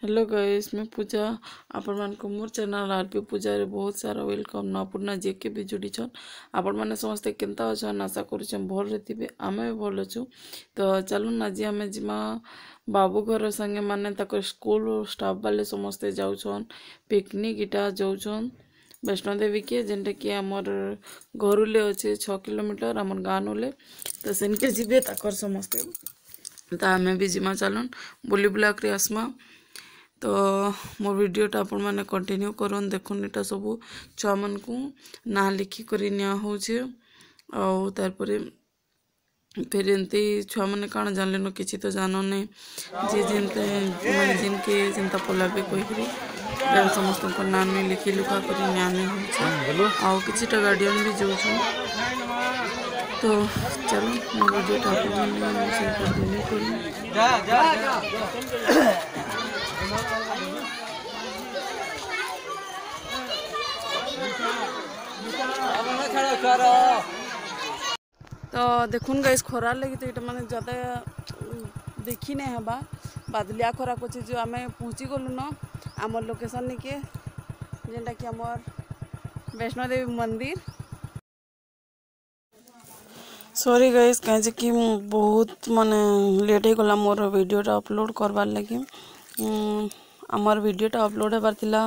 Hello guys, मैं पूजा आपण मान को मोर चैनल आरपी पूजा रे बहुत सारा वेलकम नपुर्णा जे के भी जुड़ी छन। आपण माने समस्त केनता अछन आशा करूछन भल रहतिबे। आमे भल अछु। तो चलू ना जी आमे जिमा बाबू घर संगे माने तक स्कूल स्टाफ वाले समस्त जाउछन पिकनिक इटा जाउछन वैष्णो देवी के जेनटा कि आमर घरुले अच्छे 6 किलोमीटर आमर गाँव नुले। तो सेनके जीवे तकर समस्ते तो आमे भी जिमा चलन बुली बुला कर आसमा। तो मोर वीडियोटा आपण मैंने कंटिन्यू करन देखुन इटा सब छुआ मन को ना लिखी करी निया होचे और तारपरे फिर एमती छुआ मैंने काण जानले न किछि तो जानो ने जे जेनते माने जिनके चिंता पलाबे कोई करी समस्त को नाम में लिखी लुका करी निया ने होचे और किछिटा गार्डियन भी जो छु। तो चलो मोर वीडियोटा आपण मैंने से कंटिन्यू करी जा जा तो देखुन गाइस खरार लगी तो ये मैंने ज़्यादा देखी नहीं हवा बादलिया खरा को जो आम पहुँची गलु न आम लोकेशन निके जेनटा कि आमर वैष्णो देवी मंदिर। सॉरी गाइस कहीं कि बहुत माने लेट हो गला मोर वीडियोटा अपलोड करवार लगी। आमर वीडियोटा अपलोड होबार थिला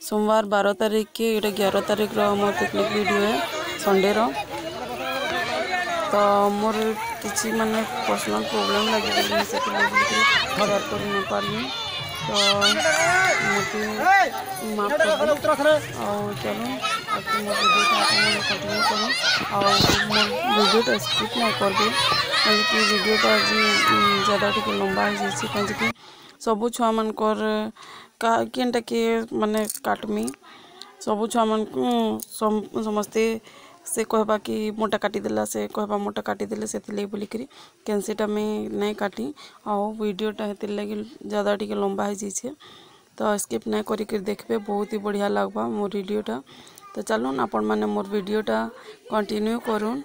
सोमवार 12 तारीख के ये 11 तारीख रो मोर पिकनिक वीडियो है संडे रो। तो मोर किसी माने पर्सनल प्रॉब्लम लगी गली से शेयर कर नहीं पारली तो मते माफ कर और चलो आपको मोर वीडियोटा आपन कंटिन्यू करो और मोर वीडियोटा स्किप नहीं कर दे कि वीडियोटा जी ज़्यादा टिके लंबा हो जाइए कहीं सबू छुआ मानकर केनटा के माने काटमी सबू छुआ मान समस्ते से कहबा कि मोटा काटिदेला से कहबा मोटा काटिदेले से बोलिकी कैंसीटा में नहीं काटी और वीडियोटा हेतिर लगे ज़्यादा टिके लंबा हो जाइए तो स्किप नहीं करिक देखबे बहुत ही बढ़िया लगवा मोर वीडियोटा। तो चलून आपण माने मोर वीडियोटा कंटिन्यू करूँ।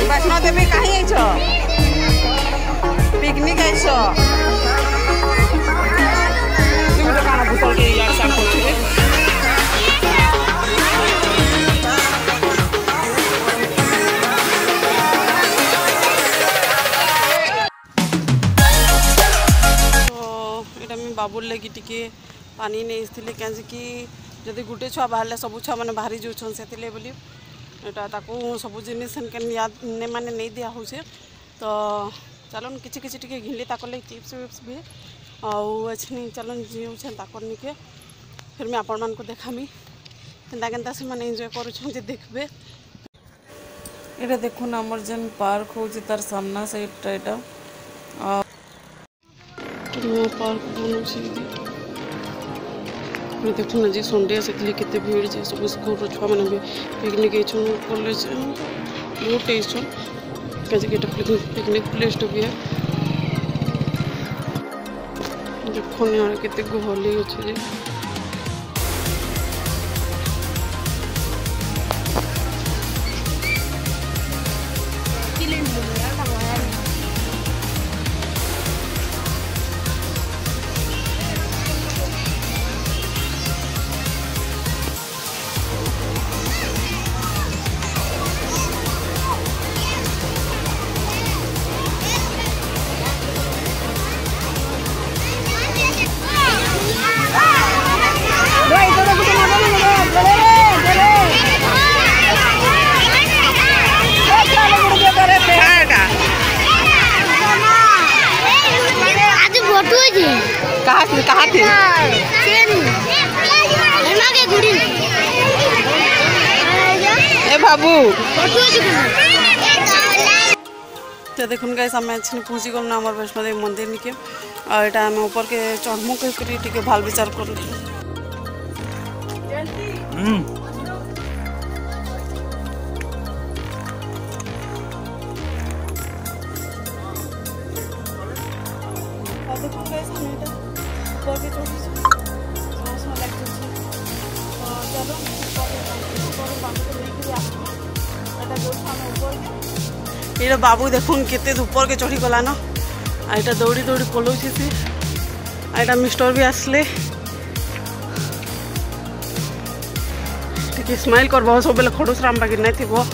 वैष्णो देवी कहीं आइछो पिकनिक आइछो तुम काना भूतल के यार साफ करछे तो एटा में बाबुल लगी टिके पानी नहीं इसथिले कैसे कि जदि गुटे छुआ बाहर सब छुआ मैंने बाहरी जाऊन से बोली एटा ताकू सब जिनिस ने माने नहीं दिया हो तो चलन किछि किछि टिके घिली ताकर ले चिप्स विप्स भी आउ अच्छे चलन जीउछन ताकर निके फिर मैं आपण मान को देखामी केनता केनता से माने एंजॉय करूछन जे देखबे। एटा देखुन हमर जन पार्क हो तार सामना साइड एटा पार्क बनू देखुन आज संडे से केते भीड़ जे सब स्कूल छुआ मैंने भी पिकनिक कॉलेज बहुत टेस्ट पिकनिक प्लेस भी है देखुन यार केते गहली अच्छे कहाँ थे ए बाबू तो देखुन गाइस आम पहुँची गलु ना वैष्णो देवी मंदिर निके आम ऊपर के चढ़मु कह भाल विचार कर ये बाबू देखुन केते ऊपर के चढ़ी गला न आईटा दौड़ी दौड़ी पलाउछि से आईटा मिस्टर भी आसले टिके स्माइल करबो सब बेले खडुस राम बागी नै थिबो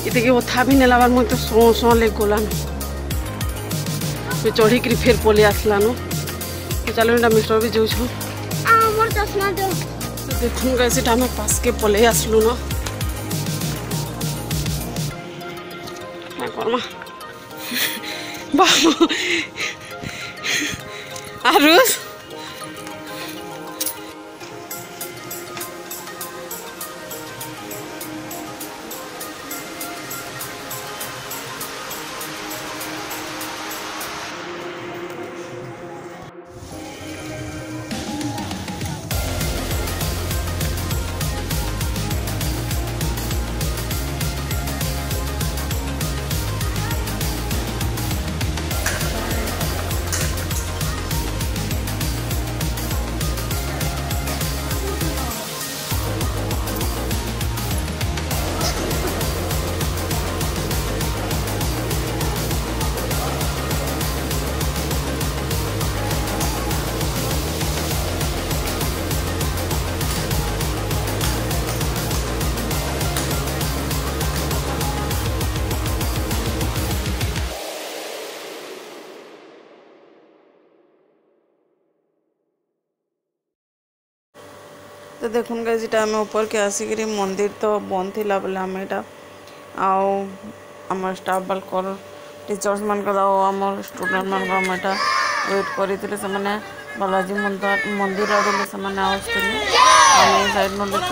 इते के ओथा भी नेला बार मते सो सो ले गला न पे चढ़ी करी फिर पले आसला न तो चलो ना मिस्टर भी जाऊ छु आ मोर चश्मा दो देखुन गाइस एटा हम पास के पले आसलु न क्या करमा बाबू आरुष तो देखुन गाइस इटा आम ऊपर के आसिक मंदिर तो बंद थी बोले आम यहाँ आम स्टाफ बाल्क टीचर्स मान आम स्टूडेंट मान यहाँ वेट करते से बालाजी मंदिर आड़े से साइड में बोलो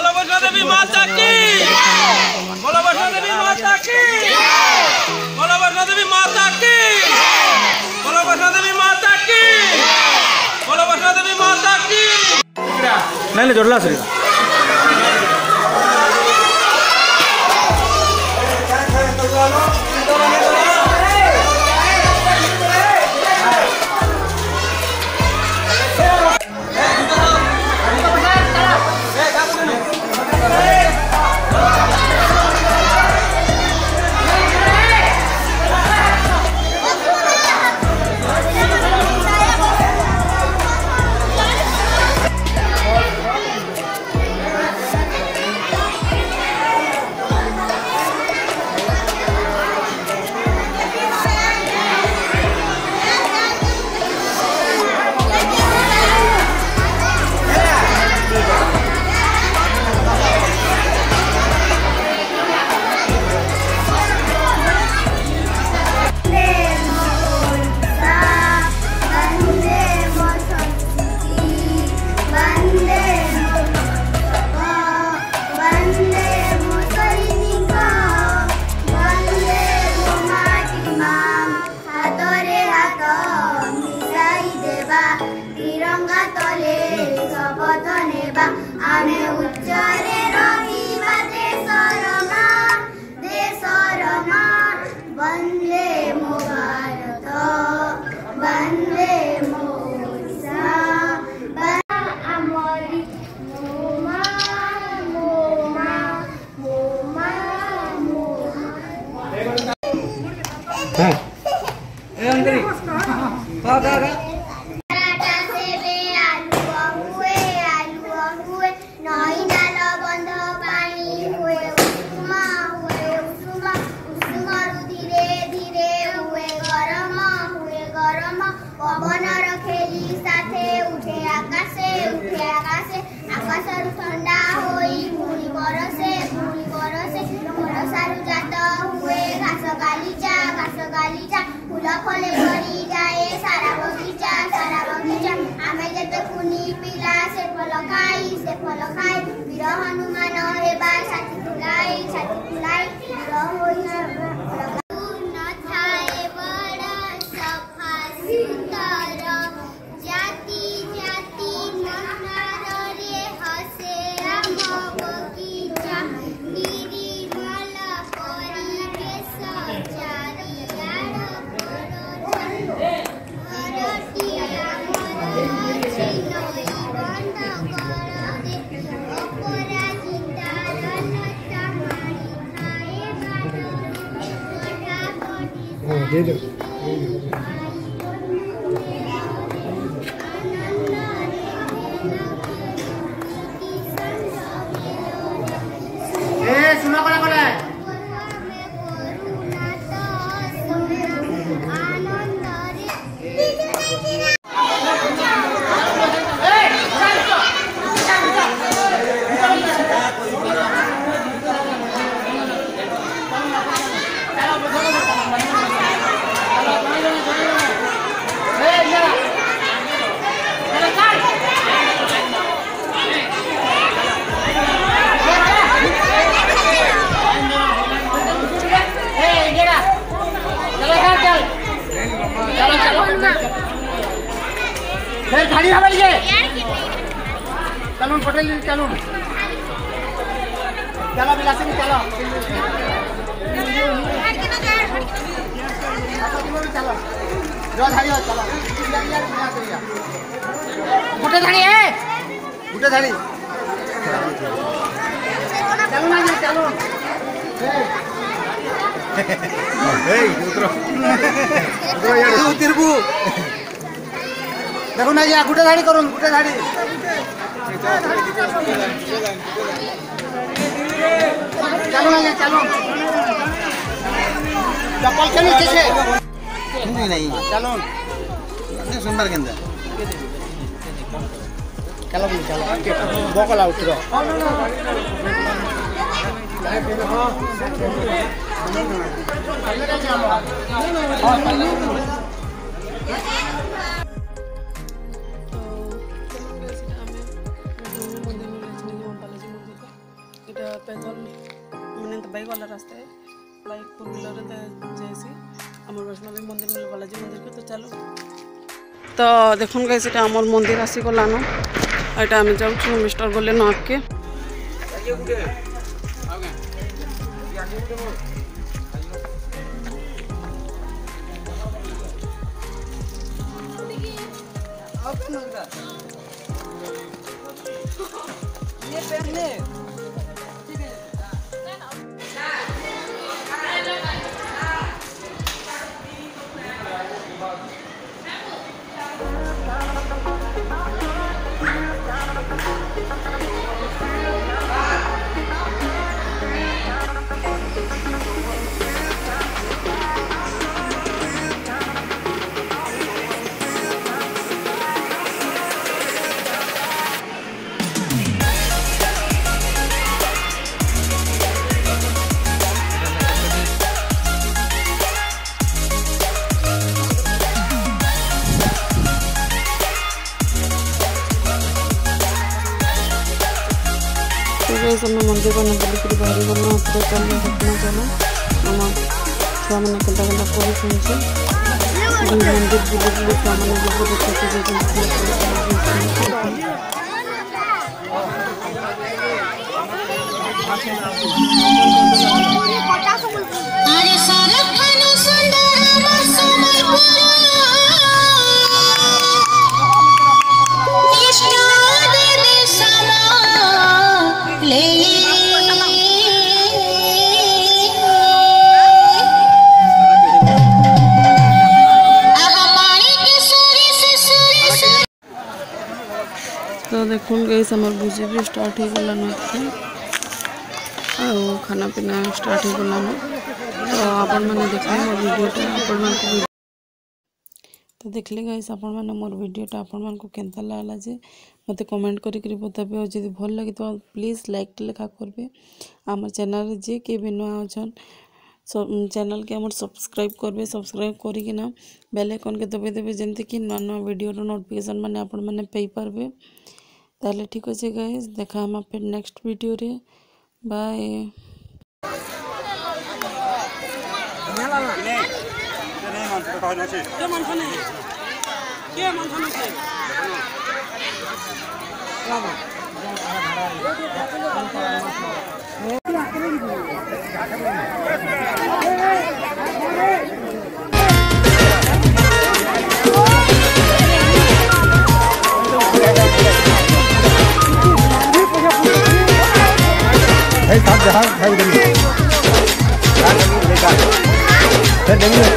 वैष्णो देवी माता की, बोलो वैष्णो देवी माता की, बोलो वैष्णो देवी माता की, बोलो वैष्णो देवी माता की, बोलो वैष्णो देवी माता की। नहीं ले जोड़ला सर पवनर खेली साथे उठे आकाशे आकाशरु ठंडा होई भूरी बरसे बरसारु जात हुए घास गालीचा फूल फले भरी जाए सारा बगीचा आमे जेते कुनी पिला से फल खाई वीर हनुमान हेबा छाती फुलाई वीर होई दे दो सुना पड़ा गाड़ी हमारी चलो पटेल चलो बिलासी चलो चलो गुटे धाड़ी है चलो ना चलो देखो ना ये गुटे धाड़ी करो गुटे धाड़ी चलो ना ये चलो चप्पल के नीचे से नहीं चलो सुंदर के अंदर चलो बोकला उतरो पैदल मैंने तो बाइक वाला रास्ता है बाइक 4 व्हीलर जैसे आम वैष्णवी मंदिर बालाजी मंदिर को तो चलो तो देखुन गाइस এটা আমার মন্দির আসি গলানো এটা আমি যাচ্ছি মিস্টার বলে না আকে ये पहले समय मंदिर को बुलिक बाहरी गलु पूरा चलना सपना चलो आम छुआ मैंने केन्ता केन्ता कर मंदिर बुले बुले छुआ मैंने देखुन गाइस हमर भोजी भी स्टार्ट हो गला न और खाना पीना स्टार्ट हो गला न तो आपण माने देखले मोर वीडियोटा आपण मान को तो देखले गाइस आपण माने मोर वीडियोटा आपण मान को केनता लागला जे मते कमेंट करी करी बताबे और जदी भल लागी तो प्लीज लाइक लेखा करबे हमर चैनल रे जे के भी नया अछन चैनल के हमर सब्सक्राइब करबे सब्सक्राइब करी कि ना बेल आइकन के दबे देबे जेंति कि नया नया वीडियो रो नोटिफिकेशन माने आपण माने पेई पारबे ताले ठीक अछि गाइस देखा हम फिर नेक्स्ट वीडियो रे बाय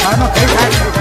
भाई